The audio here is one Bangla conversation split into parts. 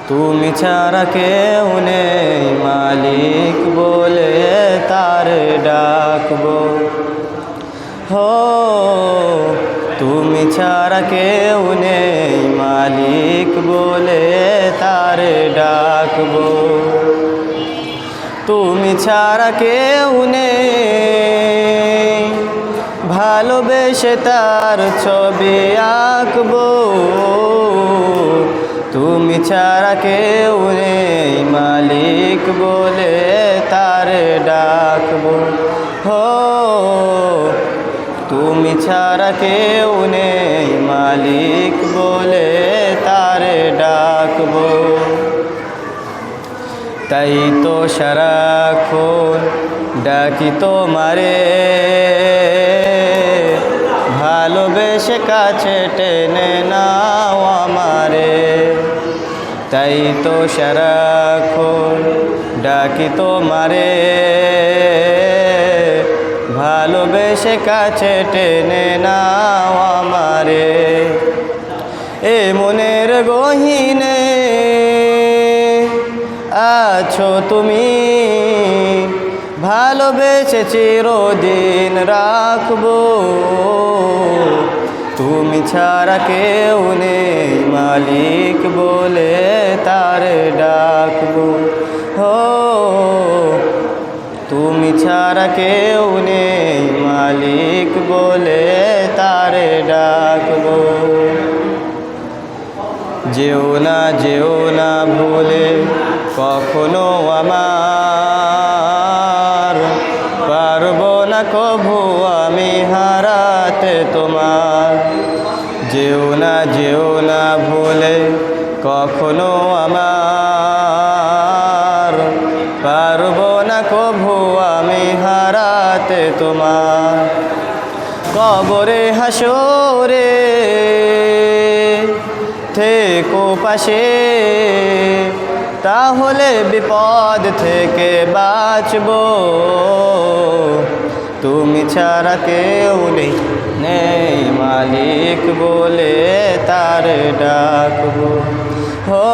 তুমি ছাড়া কেউ নেই মালিক বলে তার ডাকবো। হো তুমি ছাড়া কেউ নেই মালিক বলে তার ডাকবো। তুমি ছাড়া কেউ নেই ভালোবেসে তার ছবি আঁকবো। তুমি ছাড়া কেউ নেই মালিক বলে তার ডাকবো। হো তুমি ছাড়া কেউ নেই মালিক বলে তার ডাকবো। তাই তো সারাক্ষণ ডাকি তোমারে, ভালোবেসে কাছে টেনে নাও আমারে। তাই তো সারাক্ষণ ডাকি তোমারে, ভালোবেসে কাছে টেনে নাও আমারে। এ মনের গহীনে আছো তুমি, ভালোবেসে চিরদিন রাখবো। তুমি ছাড়া কেউ নেই মালিক বলে তার ডাকবো। হো তুমি ছাড়া কেউ নেই মালিক বলে তার ডাকবো। যেও না ভুলে কখনো আমার, পারবো না কভু আমি হারাতে তোমার। যেও না ভুলে কখনো আমার, পারবো না কভু আমি হারাতে তোমার। কবরে হাসরে থেকো পাশে, তাহলে বিপদ থেকে বাঁচবো। তুমি ছাড়া কেউ নেই মালিক বলে তার ডাকবো। হো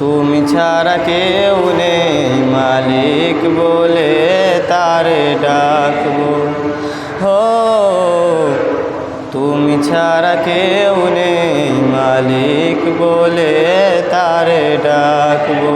তুমি ছাড়া কেউ নেই মালিক বলে তার ডাকবো। হো তুমি ছাড়া কেউ নেই মালিক বলে তার ডাকবো।